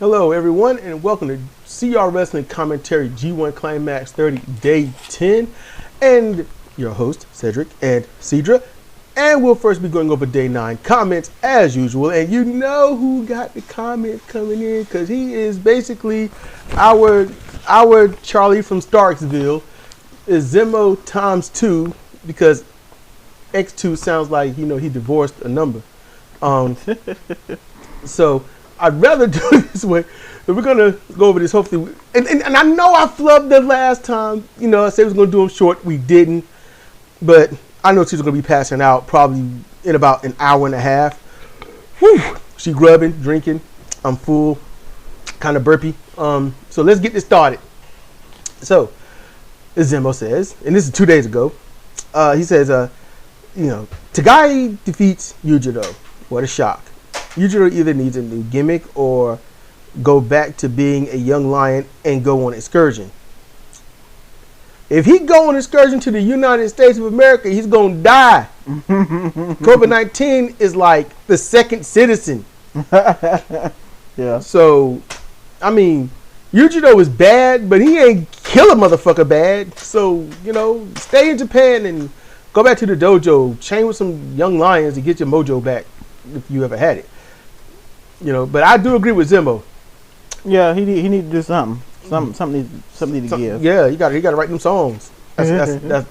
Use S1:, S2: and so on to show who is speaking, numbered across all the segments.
S1: Hello, everyone, and welcome to CR Wrestling Commentary G1 Climax 30, Day 10. And your host, Cedric and Cedra. And we'll first be going over Day 9 comments as usual. And you know who got the comment coming in, because he is basically our Charlie from Starksville. Is Zemo times 2, because X2 sounds like, he divorced a number. So I'd rather do it this way. But we're gonna go over this hopefully. And I know I flubbed the last time. I said we was gonna do them short. We didn't. But I know she's gonna be passing out probably in about an hour and a half. Whew. She grubbing, drinking. I'm full, kind of burpy. So let's get this started. So, as Zemo says, and this is 2 days ago. He says, Tagai defeats Yujiro. What a shock. Yujiro either needs a new gimmick or go back to being a young lion and go on excursion. If he go on excursion to the United States of America, he's going to die. COVID-19 is like the second citizen.
S2: Yeah.
S1: So, Yujiro is bad, but he ain't kill a motherfucker bad. So, stay in Japan and go back to the dojo, train with some young lions to get your mojo back if you ever had it. But I do agree with Zimbo.
S2: Yeah, he need to do something. Something to give.
S1: Yeah, he got to write them songs. That's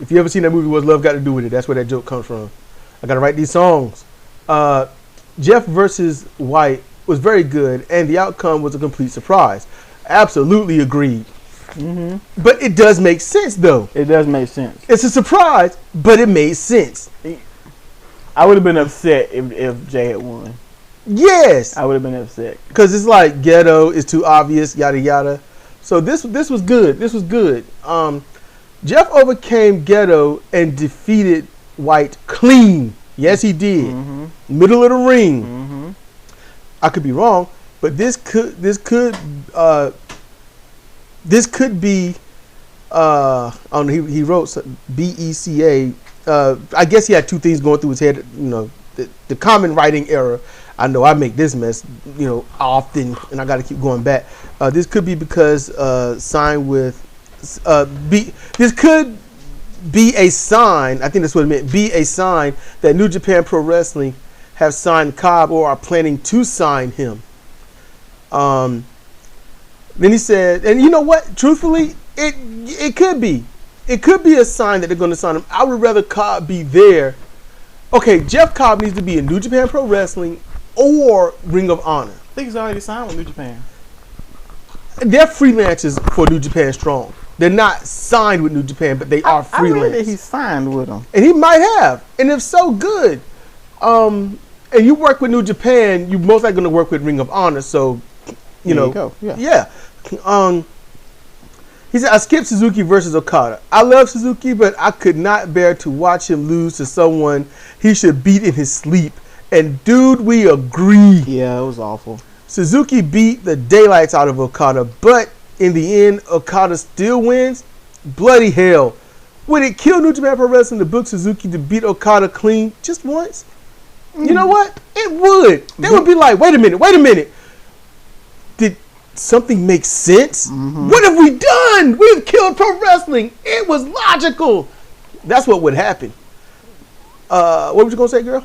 S1: if you ever seen that movie, What's Love Got to Do with It? That's where that joke comes from. I got to write these songs. Jeff versus White was very good, and the outcome was a complete surprise. Absolutely agreed.
S2: Mm-hmm.
S1: But it does make sense, though.
S2: It does make sense.
S1: It's a surprise, but it made sense.
S2: I would have been upset if Jay had won.
S1: Yes,
S2: I would have been upset
S1: because it's like ghetto is too obvious, yada yada. So this was good. This was good. Jeff overcame ghetto and defeated White clean. Yes, he did.
S2: Mm-hmm.
S1: Middle of the ring.
S2: Mm-hmm.
S1: I could be wrong, but this could be. He wrote BECA. I guess he had two things going through his head. The common writing error. I know I make this mess, often, and I got to keep going back. This could be because signed with. This could be a sign. I think that's what it meant. Be a sign that New Japan Pro Wrestling have signed Cobb or are planning to sign him. Then he said, and you know what? Truthfully, it could be. It could be a sign that they're going to sign him. I would rather Cobb be there. Okay, Jeff Cobb needs to be in New Japan Pro Wrestling or Ring of Honor.
S2: I think he's already signed with New Japan.
S1: They're freelancers for New Japan Strong. They're not signed with New Japan, but they are freelance.
S2: I read that he signed with them.
S1: And he might have. And if so, good. And you work with New Japan, you're most likely going to work with Ring of Honor. So,
S2: There you go.
S1: Yeah. He said, I skipped Suzuki versus Okada. I love Suzuki, but I could not bear to watch him lose to someone he should beat in his sleep. And dude, we agree.
S2: Yeah, it was awful.
S1: Suzuki beat the daylights out of Okada, but in the end, Okada still wins. Bloody hell. Would it kill New Japan Pro Wrestling to book Suzuki to beat Okada clean just once? You know what? It would. They would be like, wait a minute. Did something make sense?
S2: Mm-hmm.
S1: What have we done? We've killed pro wrestling. It was logical. That's what would happen. What was you going to say, girl?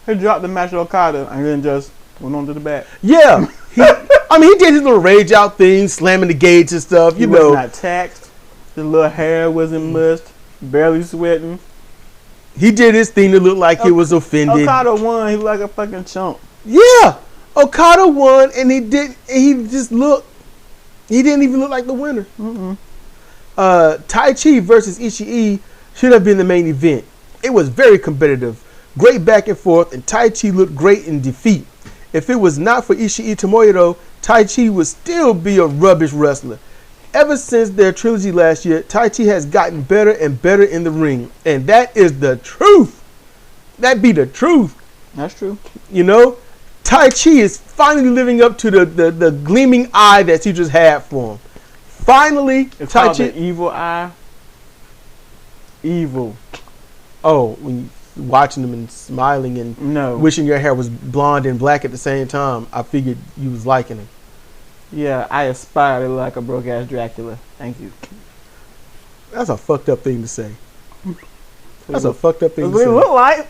S2: He dropped the match of Okada and then just went on to the back.
S1: Yeah. He did his little rage out thing, slamming the gates and stuff.
S2: He was not taxed. His little hair wasn't mussed. Barely sweating.
S1: He did his thing to look like he was offended.
S2: Okada won. He looked like a fucking chump.
S1: Yeah. Okada won, and he didn't even look like the winner.
S2: Mm-mm.
S1: Tai Chi versus Ishii should have been the main event. It was very competitive. Great back and forth, and Tai Chi looked great in defeat. If it was not for Ishii Tomohiro, Tai Chi would still be a rubbish wrestler. Ever since their trilogy last year, Tai Chi has gotten better and better in the ring. And that is the truth. That be the truth.
S2: That's true.
S1: Tai Chi is finally living up to the gleaming eye that he just had for him. Finally,
S2: it's
S1: Tai
S2: called
S1: Chi.
S2: the evil eye. Evil.
S1: Oh, when you watching them and smiling and
S2: No.
S1: wishing your hair was blonde and black at the same time, I figured you was liking him.
S2: Yeah, I aspire to look like a broke ass Dracula. Thank you.
S1: That's a fucked up thing to say. That's a fucked up thing
S2: That's
S1: to
S2: what it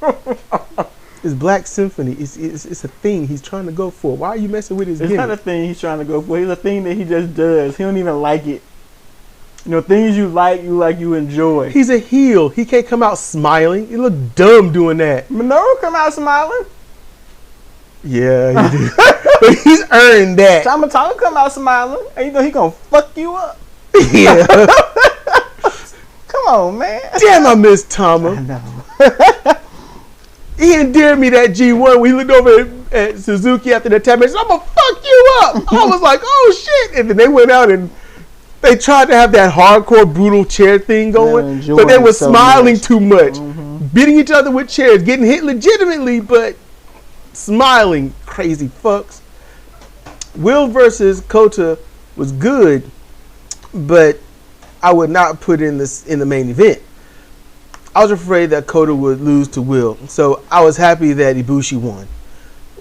S1: say.
S2: look like.
S1: It's Black Symphony. It's a thing he's trying to go for. Why are you messing with his
S2: It's
S1: gimmick?
S2: not a thing he's trying to go for. It's a thing that he just does. He don't even like it. You know, things you like, you enjoy.
S1: He's a heel. He can't come out smiling. You look dumb doing that.
S2: Minoru come out smiling.
S1: Yeah, he did. But he's earned that.
S2: Tamatanga come out smiling. And you know he gonna fuck you up.
S1: Yeah.
S2: Come on, man.
S1: Damn, I miss
S2: I
S1: Tama.
S2: know.
S1: He endeared me that G1 when he looked over at Suzuki after the tap match. I'm gonna fuck you up. I was like, oh shit. And then they went out and they tried to have that hardcore brutal chair thing going, but they were smiling too much. Beating each other with chairs, getting hit legitimately, but smiling. Crazy fucks. Will versus Kota was good, but I would not put in the main event. I was afraid that Kota would lose to Will, so I was happy that Ibushi won.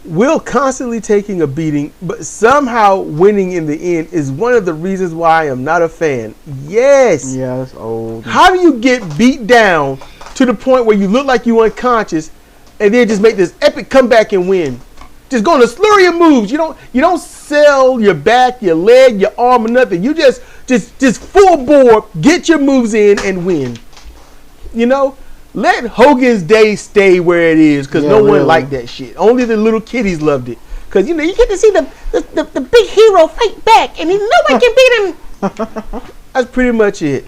S1: Will constantly taking a beating, but somehow winning in the end is one of the reasons why I am not a fan. Yes.
S2: Yeah, that's old.
S1: How do you get beat down to the point where you look like you unconscious and then just make this epic comeback and win? Just go on a slurry of moves. You don't sell your back, your leg, your arm, or nothing. You just full bore, get your moves in and win. You know, let Hogan's Day stay where it is, because no one liked that shit. Only the little kiddies loved it, because you know you get to see the big hero fight back, and nobody can beat him. That's pretty much it.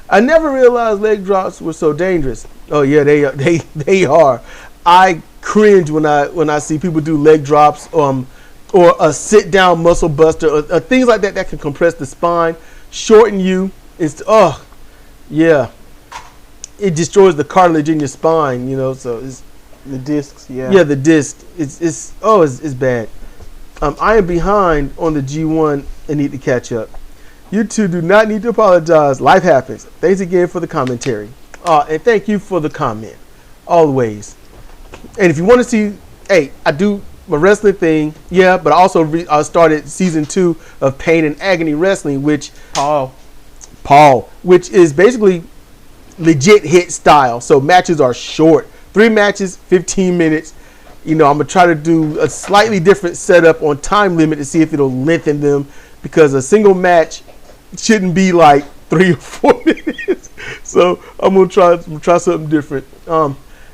S1: I never realized leg drops were so dangerous. Oh yeah, they are. I cringe when I see people do leg drops, or a sit down muscle buster, or things like that can compress the spine, shorten you. It's yeah. It destroys the cartilage in your spine, you know. So it's
S2: The discs, yeah.
S1: Yeah, the disc. It's bad. I am behind on the G1 and need to catch up. You two do not need to apologize. Life happens. Thanks again for the commentary. And thank you for the comment. Always. And if you want to see, hey, I do my wrestling thing, yeah, but I also started season 2 of Pain and Agony Wrestling, which Paul, which is basically legit hit style. So matches are short. 3 matches, 15 minutes. You know, I'm going to try to do a slightly different setup on time limit to see if it'll lengthen them, because a single match shouldn't be like 3 or 4 minutes. So I'm going to try something different.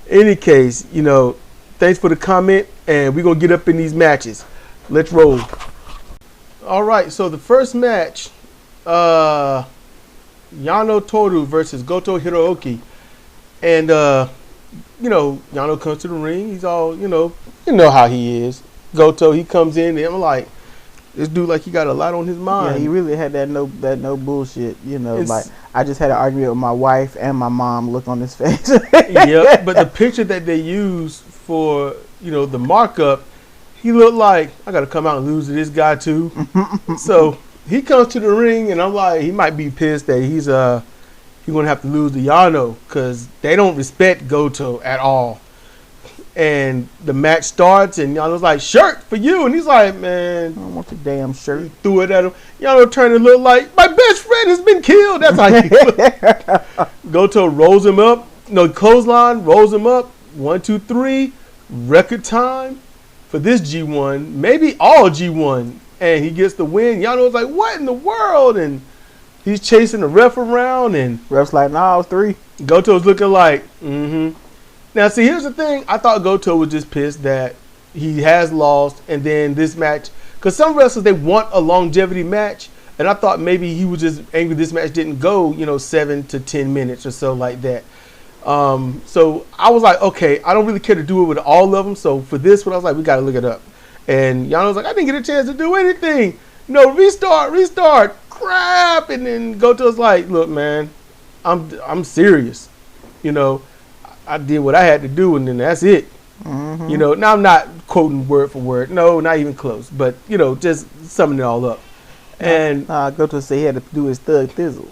S1: Any case, you know, thanks for the comment, and we're going to get up in these matches. Let's roll. All right, so the first match, Yano Toru versus Goto Hiroki. And, you know, Yano comes to the ring. He's all, you know how he is. Goto, he comes in, and I'm like, this dude, like, he got a lot on his mind.
S2: Yeah, he really had that no bullshit, you know. Like, I just had an argument with my wife and my mom. Look on his face.
S1: Yeah, but the picture that they use for, you know, the markup, he looked like, I got to come out and lose to this guy too. So he comes to the ring, and I'm like, he might be pissed that he's going to have to lose to Yano, because they don't respect Goto at all. And the match starts, and Yano's like, shirt for you. And he's like, man,
S2: I don't want your damn shirt.
S1: He threw it at him. Yano turned to look like, my best friend has been killed. That's how he looked. Goto rolls him up. No, clothesline, rolls him up. 1, 2, 3. Record time for this G1. Maybe all G1. And he gets the win. Yano's like, what in the world? And he's chasing the ref around. And
S2: ref's like, nah, it was 3.
S1: Goto's looking like, Now, see, here's the thing. I thought Goto was just pissed that he has lost, and then this match, because some wrestlers, they want a longevity match, and I thought maybe he was just angry this match didn't go, 7 to 10 minutes or so like that. So I was like, okay, I don't really care to do it with all of them. So for this one, I was like, we got to look it up. And Yano was like, I didn't get a chance to do anything. No, restart, crap. And then Goto's like, look, man, I'm serious. I did what I had to do, and then that's it. Now I'm not quoting word for word. No, not even close. But, just summing it all up. And
S2: Goto said he had to do his thug thizzle.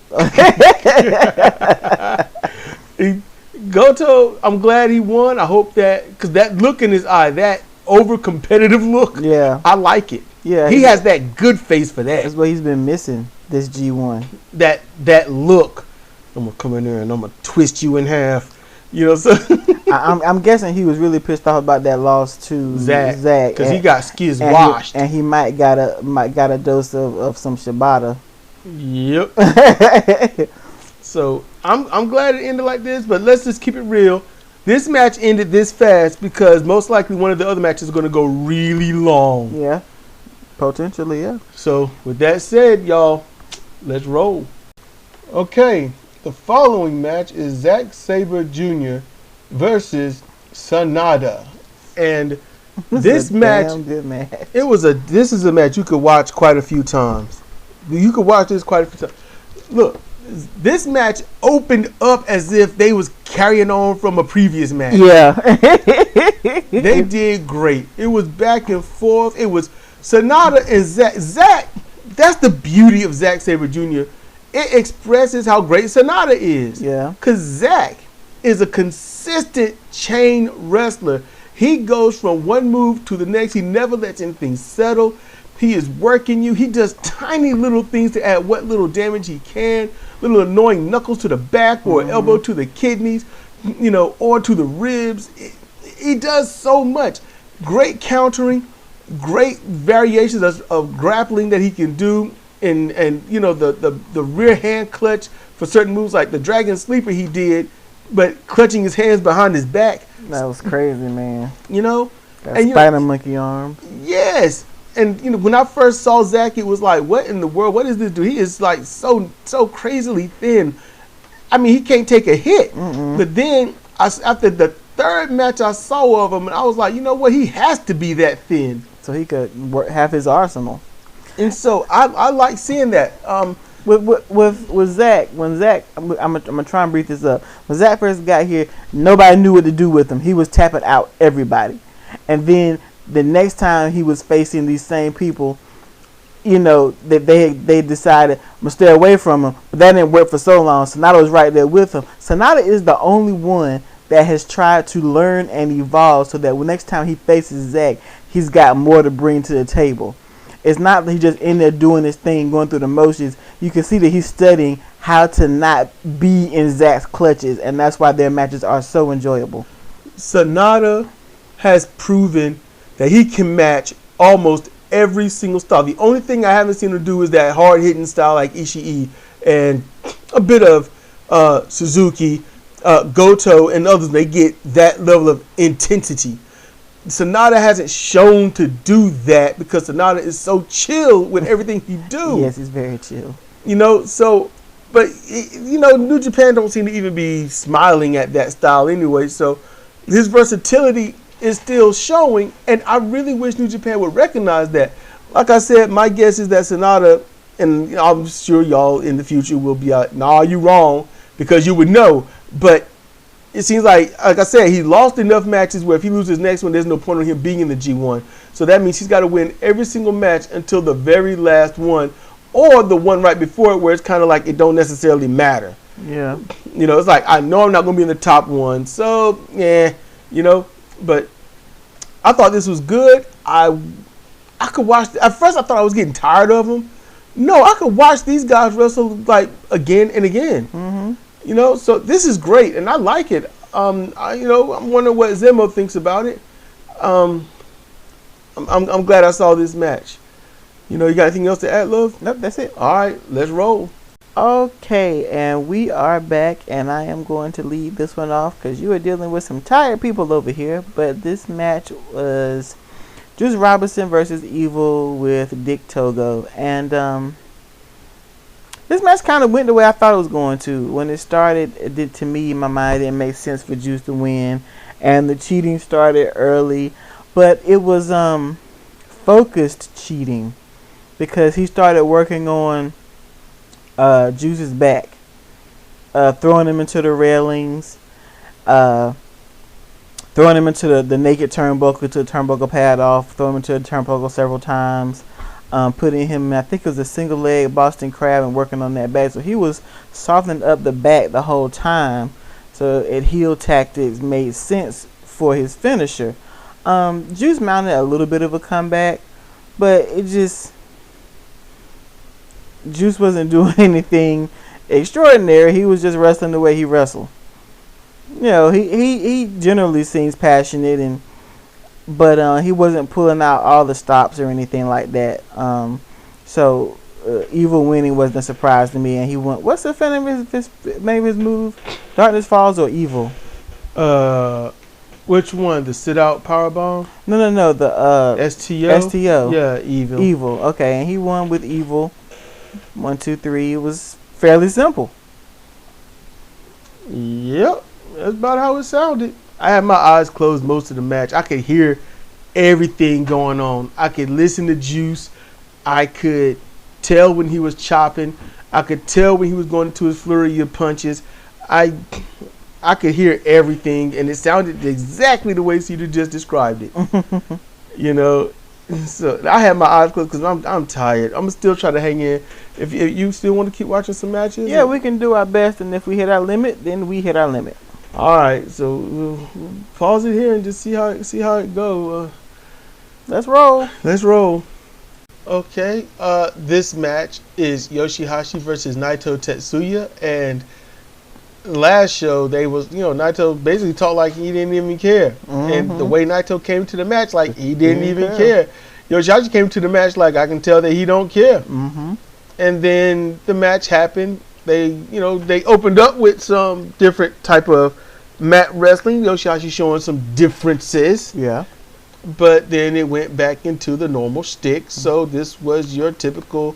S1: Goto, I'm glad he won. I hope that, because that look in his eye, that over competitive look,
S2: Yeah.
S1: I like it.
S2: Yeah.
S1: He has that good face for that.
S2: That's what he's been missing this G1.
S1: That look. I'm gonna come in there and I'm gonna twist you in half. You know, so
S2: I'm guessing he was really pissed off about that loss to Zach
S1: because he got skis washed,
S2: and he might got a dose of some Shibata.
S1: Yep. So I'm glad it ended like this, but let's just keep it real. This match ended this fast because most likely one of the other matches is going to go really long.
S2: Yeah, potentially, yeah.
S1: So with that said, y'all, let's roll. Okay, the following match is Zack Sabre Jr. versus Sanada, and this match,
S2: good match.
S1: This is a match you could watch quite a few times. You could watch this quite a few times. Look, this match opened up as if they was carrying on from a previous match.
S2: Yeah.
S1: They did great. It was back and forth. It was Sanada and Zack. That's the beauty of Zack Sabre Jr. It expresses how great Sanada is.
S2: Yeah.
S1: Because Zack is a consistent chain wrestler. He goes from one move to the next. He never lets anything settle. He is working you. He does tiny little things to add what little damage he can. Little annoying knuckles to the back or elbow to the kidneys, you know, or to the ribs. He does so much. Great countering, great variations of grappling that he can do. And you know, the rear hand clutch for certain moves like the Dragon Sleeper he did, but clutching his hands behind his back.
S2: That was crazy, man.
S1: You know?
S2: That spider monkey arm.
S1: Yes. And you know, when I first saw Zack, it was like, what in the world? What is this dude? He is like so crazily thin. I mean, he can't take a hit. But then after the third match I saw of him, and I was like, you know what? He has to be that thin,
S2: so he could have his arsenal.
S1: And so I like seeing that.
S2: With Zack, when Zack, I'm gonna try and breathe this up. When Zack first got here, nobody knew what to do with him. He was tapping out everybody, and then the next time he was facing these same people, you know, they decided I'm gonna stay away from him, but that didn't work for so long. Sanada was right there with him. Sanada is the only one that has tried to learn and evolve so that when next time he faces Zack, he's got more to bring to the table. It's not that he's just in there doing his thing, going through the motions. You can see that he's studying how to not be in Zack's clutches, and that's why their matches are so enjoyable.
S1: Sanada has proven that he can match almost every single style. The only thing I haven't seen him do is that hard-hitting style like Ishii and a bit of Suzuki, Goto, and others. They get that level of intensity. Sanada hasn't shown to do that because Sanada is so chill with everything he do.
S2: Yes, he's very chill.
S1: You know, so, but, you know, New Japan don't seem to even be smiling at that style anyway. So his versatility is still showing, and I really wish New Japan would recognize that. Like I said, my guess is that Sanada, and I'm sure y'all in the future will be like, nah, you wrong, because you would know. But it seems like I said, he lost enough matches where if he loses his next one, there's no point in him being in the G1. So that means he's got to win every single match until the very last one, or the one right before it where it's kind of like it don't necessarily matter.
S2: Yeah.
S1: You know, it's like, I know I'm not going to be in the top one, so, yeah, you know. But I thought this was good. I could watch. At first, I thought I was getting tired of them. No, I could watch these guys wrestle like again and again. You know, so this is great, and I like it. I'm wondering what Zemo thinks about it. I'm glad I saw this match. You know, you got anything else to add, love?
S2: Nope, that's it.
S1: All right, let's roll.
S2: Okay, and we are back, and I am going to lead this one off because you are dealing with some tired people over here. But this match was Juice Robinson versus Evil with Dick Togo, and this match kind of went the way I thought it was going to. When it started, it did, to me, in my mind, it didn't make sense for Juice to win, and the cheating started early, but it was focused cheating because he started working on Juice's back, throwing him into the railings, throwing him into the naked turnbuckle to the turnbuckle pad off, throwing him into the turnbuckle several times, putting him in, I think it was a single leg Boston Crab, and working on that back. So he was softening up the back the whole time So heel tactics made sense for his finisher. Juice mounted a little bit of a comeback, but Juice wasn't doing anything extraordinary. He was just wrestling the way he wrestled. He generally seems passionate, but he wasn't pulling out all the stops or anything like that. So Evil winning wasn't a surprise to me, and he went. What's the name of his move? Darkness Falls or Evil?
S1: Which one? The sit out power bomb?
S2: No. The
S1: STO.
S2: STO.
S1: Yeah, Evil.
S2: Evil. Okay, and he won with Evil. 1, 2, 3. It was fairly simple.
S1: Yep, that's about how it sounded. I had my eyes closed most of the match. I could hear everything going on. I could listen to Juice. I could tell when he was chopping. I could tell when he was going into his flurry of punches. I could hear everything, and it sounded exactly the way Cedar just described it. So I had my eyes closed because I'm tired. I'm still trying to hang in. If you still want to keep watching some matches,
S2: yeah, we can do our best, and if we hit our limit, then we hit our limit.
S1: All right, so we'll pause it here and just see how it go.
S2: Let's roll.
S1: Okay, this match is Yoshihashi versus Naito Tetsuya, and last show they was Naito basically talked like he didn't even care, and the way Naito came to the match, like he didn't even care. Yoshihashi came to the match like, I can tell that he don't care. And then the match happened. They opened up with some different type of mat wrestling. Yoshihashi showing some differences.
S2: Yeah.
S1: But then it went back into the normal stick. So this was your typical,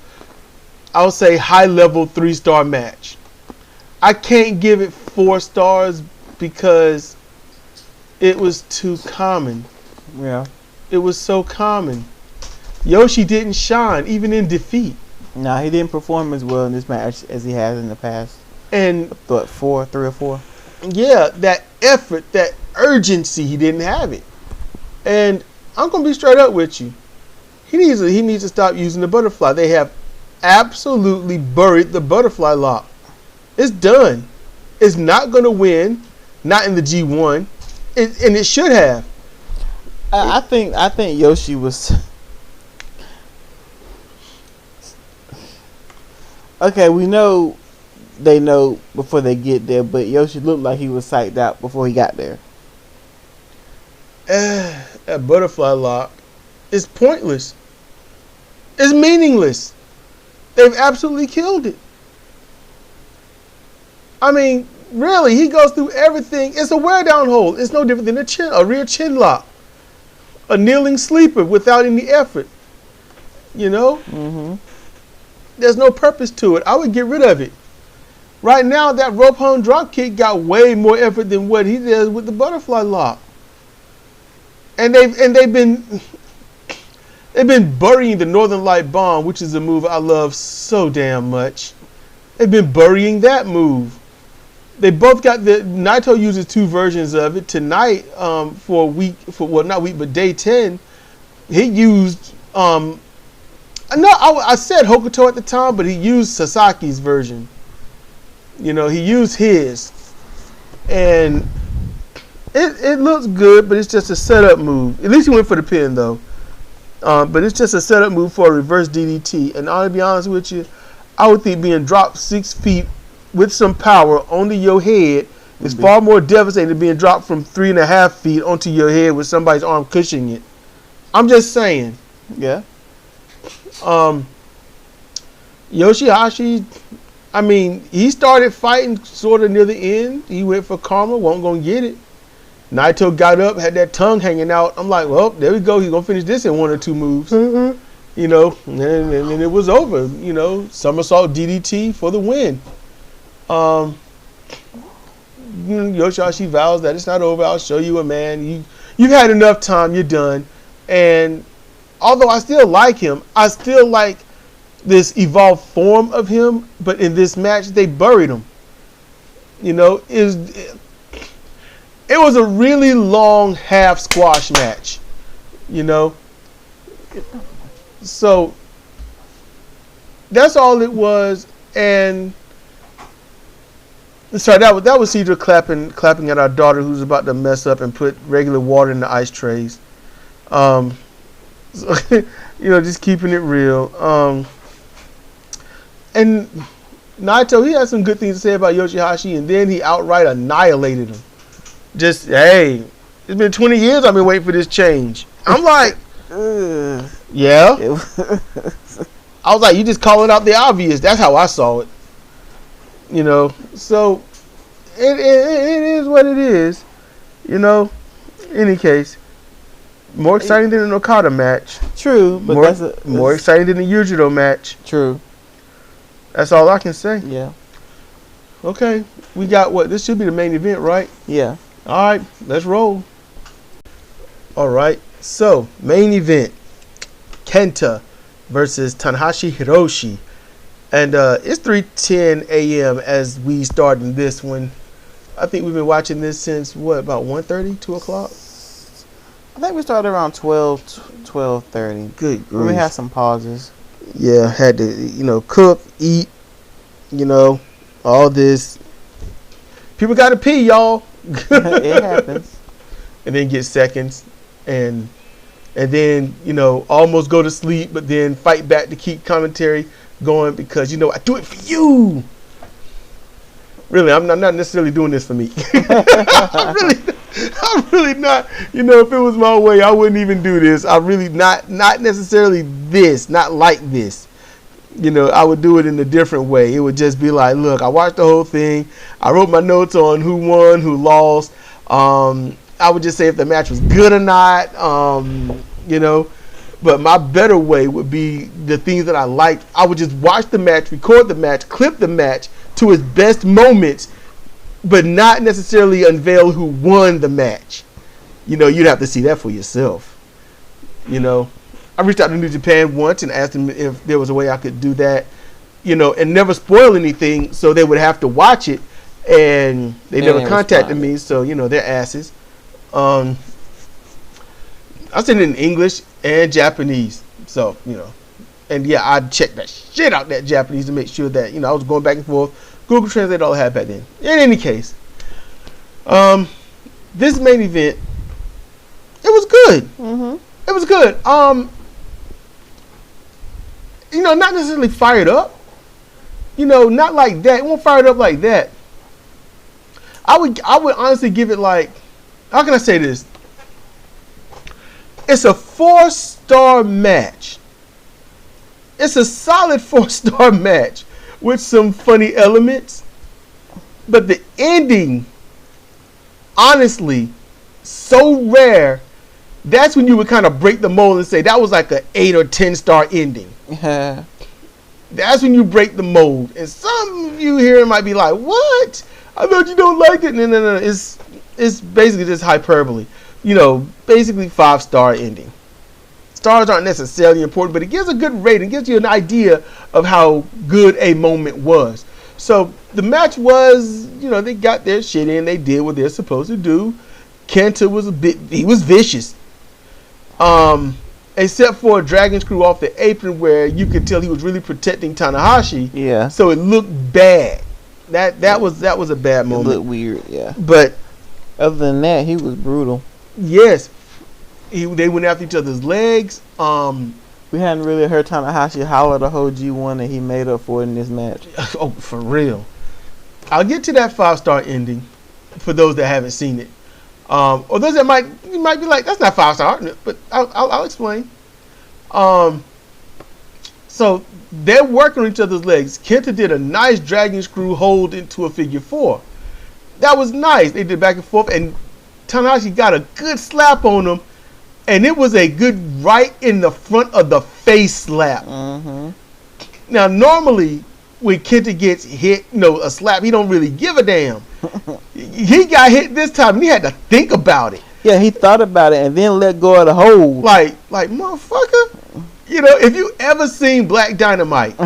S1: I'll say, high-level 3-star match. I can't give it 4 stars because it was too common.
S2: Yeah.
S1: It was so common. Yoshi didn't shine, even in defeat.
S2: No, he didn't perform as well in this match as he has in the past.
S1: And
S2: 3 or 4.
S1: Yeah, that effort, that urgency, he didn't have it. And I'm gonna be straight up with you. He needs to stop using the butterfly. They have absolutely buried the butterfly lock. It's done. It's not gonna win. Not in the G1. And it should have.
S2: I think Yoshi was. Okay, we know they know before they get there, but Yoshi looked like he was psyched out before he got there.
S1: That butterfly lock is pointless. It's meaningless. They've absolutely killed it. I mean, really, he goes through everything. It's a wear down hold. It's no different than a rear chin lock. A kneeling sleeper without any effort. There's no purpose to it. I would get rid of it. Right now, that rope hung drop kick got way more effort than what he does with the butterfly lock. And they've been burying the Northern Light Bomb, which is a move I love so damn much. They've been burying that move. They both got Naito uses 2 versions of it tonight. Day 10, he used I said Hokuto at the time, but he used Sasaki's version. He used his. And it looks good, but it's just a setup move. At least he went for the pin, though. But it's just a setup move for a reverse DDT. And I'll be honest with you, I would think being dropped 6 feet with some power onto your head is far more devastating than being dropped from 3.5 feet onto your head with somebody's arm cushioning it. I'm just saying.
S2: Yeah.
S1: Yoshihashi, I mean, he started fighting sort of near the end. He went for karma, won't gonna get it. Naito got up, had that tongue hanging out. I'm like, well, there we go. He's gonna finish this in 1 or 2 moves. And it was over. Somersault DDT for the win. Yoshihashi vows that it's not over. I'll show you a man. You've had enough time. You're done. And although I still like him, I still like this evolved form of him. But in this match, they buried him. It was a really long half squash match. So that's all it was. And Sorry, that was Cedra clapping at our daughter who's about to mess up and put regular water in the ice trays. So, just keeping it real. And Naito, he had some good things to say about Yoshihashi, and then he outright annihilated him. Just, hey, it's been 20 years I've been waiting for this change. I'm like, yeah. I was like, you just calling out the obvious. That's how I saw it. So it is what it is. Any case, more exciting than an Okada match.
S2: True, but
S1: more exciting than the Yujiro match.
S2: True.
S1: That's all I can say.
S2: Yeah.
S1: Okay, we got what? This should be the main event, right?
S2: Yeah.
S1: All right, let's roll. All right, so main event: Kenta versus Tanahashi Hiroshi. And it's 3:10 a.m. as we start in this one. I think we've been watching this since, about 1:30, 2 o'clock?
S2: I think we started around 12:30.
S1: Good grief.
S2: We had some pauses.
S1: Yeah, had to, cook, eat, all this. People got to pee, y'all.
S2: It happens.
S1: And then get seconds. And then, almost go to sleep, but then fight back to keep commentary going because I do it for you. Really, I'm not necessarily doing this for me. I'm really not. If it was my way, I wouldn't even do this. I really not necessarily this, not like this. I would do it in a different way. It would just be like, look, I watched the whole thing. I wrote my notes on who won, who lost. I would just say if the match was good or not. But my better way would be the things that I liked. I would just watch the match, record the match, clip the match to its best moments, but not necessarily unveil who won the match. You'd have to see that for yourself. I reached out to New Japan once and asked them if there was a way I could do that, and never spoil anything, so they would have to watch it, and they never contacted me, so, they're asses. I sent it in English and Japanese. So, and yeah, I checked that shit out, that Japanese, to make sure that, I was going back and forth. Google Translate all I had back then. In any case, this main event, it was good. Mm-hmm. It was good. Not necessarily fired up. Not like that. It won't fire it up like that. I would honestly give it like, how can I say this? It's a 4-star match. It's a solid 4-star match with some funny elements. But the ending, honestly, so rare, that's when you would kind of break the mold and say that was like an 8 or 10-star ending.
S2: Yeah.
S1: That's when you break the mold. And some of you here might be like, what? I thought you don't like it. No. It's basically just hyperbole. Basically 5-star ending. Stars aren't necessarily important, but it gives a good rating. It gives you an idea of how good a moment was. So the match was, they got their shit in. They did what they're supposed to do. Kenta was he was vicious. Except for a dragon screw off the apron where you could tell he was really protecting Tanahashi.
S2: Yeah.
S1: So it looked bad. That was a bad moment.
S2: It looked weird, yeah.
S1: But
S2: other than that, he was brutal.
S1: Yes. They went after each other's legs.
S2: We hadn't really heard Tanahashi holler the whole G1 that he made up for in this match.
S1: Oh, for real. I'll get to that 5-star ending for those that haven't seen it. Or those that might be like, that's not 5-star, but I'll explain. So they're working on each other's legs. Kenta did a nice dragon screw hold into a figure 4. That was nice. They did back and forth, and Tanahashi got a good slap on him, and it was a good right in the front of the face slap. Mm-hmm. Now, normally, when Kenta gets hit, a slap, he don't really give a damn. He got hit this time, and he had to think about it.
S2: Yeah, he thought about it and then let go of the hold.
S1: Like motherfucker. If you ever seen Black Dynamite,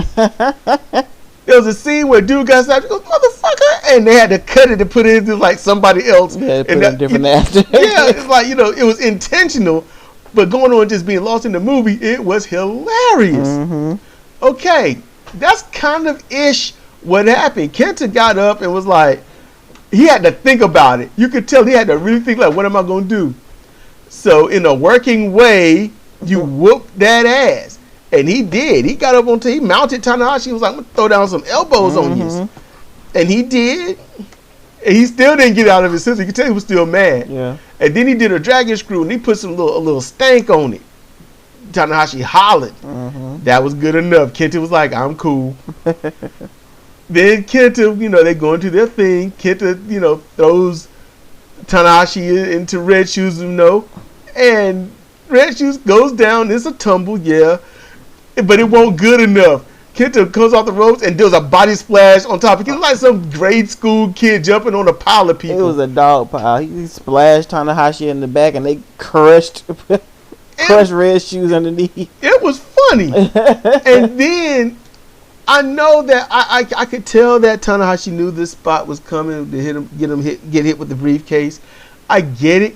S1: there was a scene where dude got slapped. He goes, motherfucker, and they had to cut it and put it into like somebody else.
S2: Yeah, put it in different after.
S1: Yeah, it's like it was intentional, but going on just being lost in the movie, it was hilarious. Mm-hmm. Okay, that's kind of ish what happened. Kenta got up and was like, he had to think about it. You could tell he had to really think, like, what am I going to do? So in a working way, you whooped that ass. And he did. He got up on he mounted Tanahashi. He was like, I'm going to throw down some elbows on you. And he did. And he still didn't get out of his system. You could tell he was still mad.
S2: Yeah.
S1: And then he did a dragon screw and he put a little stank on it. Tanahashi hollered. That was good enough. Kenta was like, I'm cool. Then Kenta, they go into their thing. Kenta, throws Tanahashi into Red Shoes, and Red Shoes goes down. It's a tumble, yeah. But it won't good enough. Kenta comes off the ropes and does a body splash on top. It was like some grade school kid jumping on a pile of people.
S2: It was a dog pile. He splashed Tanahashi in the back and they crushed Red Shoes underneath.
S1: It was funny. And then I know that I could tell that Tanahashi knew this spot was coming to get hit with the briefcase. I get it.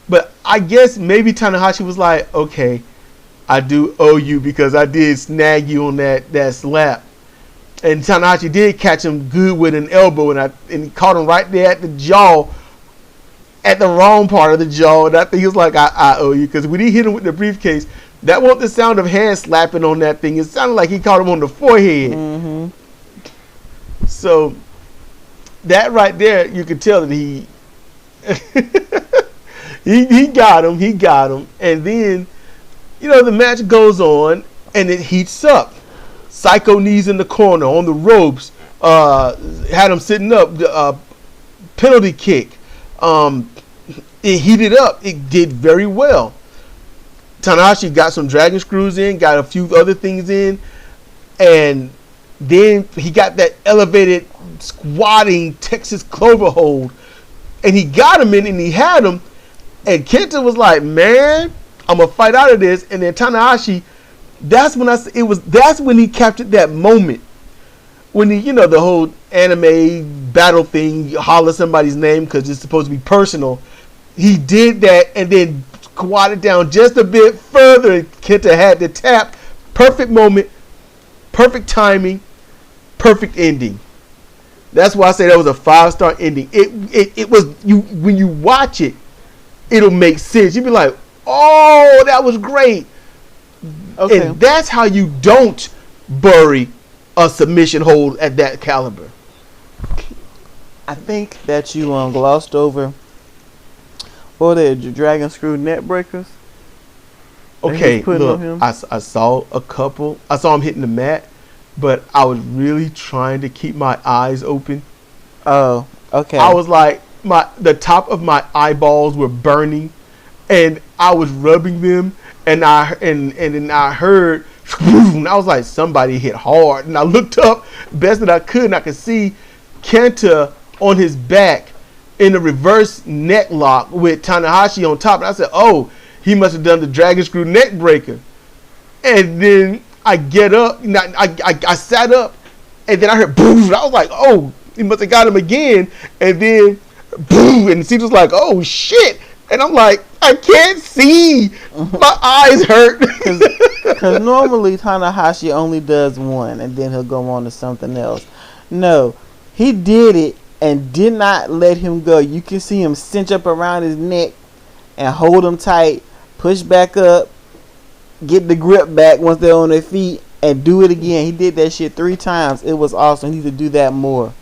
S1: But I guess maybe Tanahashi was like, okay, I do owe you because I did snag you on that slap. And Tanahashi did catch him good with an elbow, and he caught him right there at the jaw, at the wrong part of the jaw. And I think he was like, I owe you, because when he hit him with the briefcase, that wasn't the sound of hand slapping on that thing. It sounded like he caught him on the forehead. So that right there, you could tell that he he got him. And then, the match goes on and it heats up. Psycho knees in the corner on the ropes. Had him sitting up. Penalty kick. It heated up. It did very well. Tanahashi got some dragon screws in, got a few other things in, and then he got that elevated squatting Texas Clover hold, and he got him in and he had him, and Kenta was like, man, I'm gonna fight out of this. And then Tanahashi, that's when he captured that moment when he, the whole anime battle thing, you holler somebody's name because it's supposed to be personal. He did that and then squatted down just a bit further. Kenta had the tap. Perfect moment, perfect timing, perfect ending. That's why I say that was a 5-star ending. It was, when you watch it, it'll make sense. You'll be like, oh, that was great. Okay. And that's how you don't bury a submission hold at that caliber.
S2: I think that you glossed over the dragon screw net breakers.
S1: Okay, look, I saw a couple. I saw him hitting the mat, but I was really trying to keep my eyes open.
S2: Oh, okay.
S1: I was like, the top of my eyeballs were burning, and I was rubbing them, and then I heard, and I was like, somebody hit hard, and I looked up best that I could, and I could see Kenta on his back in a reverse neck lock with Tanahashi on top, and I said, oh, he must have done the dragon screw neck breaker. And then I get up, and I sat up, and then I heard boom, and I was like, oh, he must have got him again, and then boom, and he was like, oh shit. And I'm like, I can't see. My eyes hurt.
S2: Because normally Tanahashi only does one and then he'll go on to something else. No, he did it and did not let him go. You can see him cinch up around his neck and hold him tight, push back up, get the grip back once they're on their feet, and do it again. He did that shit 3 times. It was awesome. He need to do that more.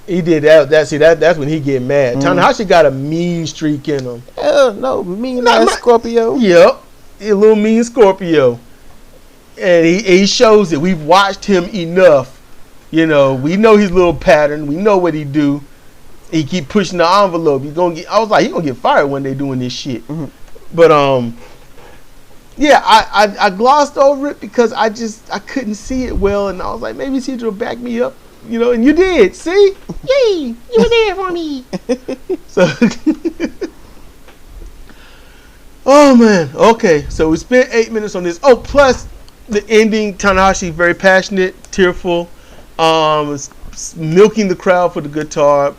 S1: He did that. That's when he get mad. Tanahashi got a mean streak in him.
S2: Hell no, mean ass Scorpio.
S1: Yep, a little mean Scorpio, and he shows it. We've watched him enough. We know his little pattern. We know what he do. He keep pushing the envelope. I was like, he's gonna get fired when they doing this shit. But yeah, I glossed over it because I couldn't see it well, and I was like, maybe CJ will back me up. And you did. See? Yay! You were there for me. So, oh man. Okay, so we spent 8 minutes on this. Oh, plus the ending. Tanahashi very passionate, tearful, milking the crowd for the guitar.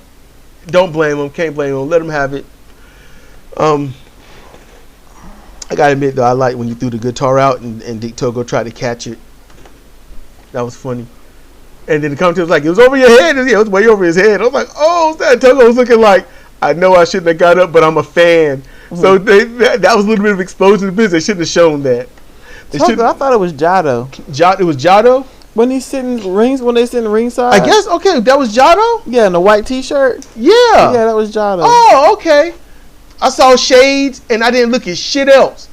S1: Don't blame him. Can't blame him. Let him have it. I gotta admit though, I like when you threw the guitar out and Dick Togo tried to catch it. That was funny. And then the commentator was like, it was over your head. And, yeah, it was way over his head. I was like, oh, that Togo was looking like, I know I shouldn't have got up, but I'm a fan. Mm-hmm. So that was a little bit of exposure to the business. They shouldn't have shown that.
S2: I thought it was Jado.
S1: It was Jado?
S2: When they sitting ringside?
S1: I guess, okay, that was Jado?
S2: Yeah, in the white t-shirt?
S1: Yeah.
S2: Yeah, that was Jado.
S1: Oh, okay. I saw shades, and I didn't look at shit else.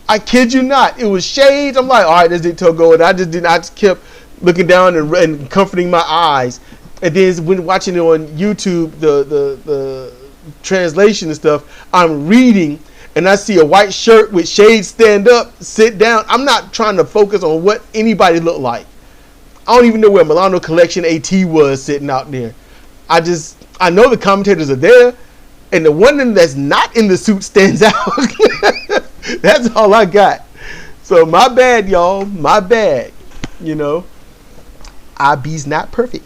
S1: I kid you not. It was shades. I'm like, all right, this did Togo. And I just kept looking down and comforting my eyes. And then when watching it on YouTube, the translation and stuff, I'm reading, and I see a white shirt with shades stand up, sit down. I'm not trying to focus on what anybody looked like. I don't even know where Milano Collection AT was sitting out there. I know the commentators are there, and the one that's not in the suit stands out. That's all I got. So my bad, y'all. My bad. You know, I be's not perfect.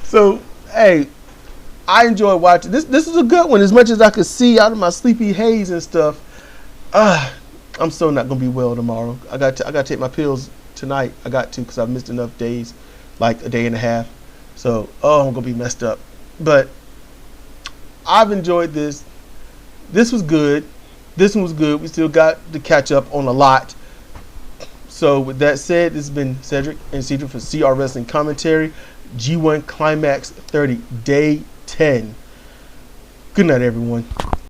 S1: So, hey, I enjoy watching this. This is a good one. As much as I could see out of my sleepy haze and stuff, I'm still not gonna be well tomorrow. I got to take my pills tonight. I got to, because I've missed enough days, like a day and a half. So, I'm gonna be messed up. But I've enjoyed this. This was good. This one was good. We still got to catch up on a lot. So with that said, this has been Cedric and Cedric for CR Wrestling Commentary, G1 Climax 30, Day 10. Good night, everyone.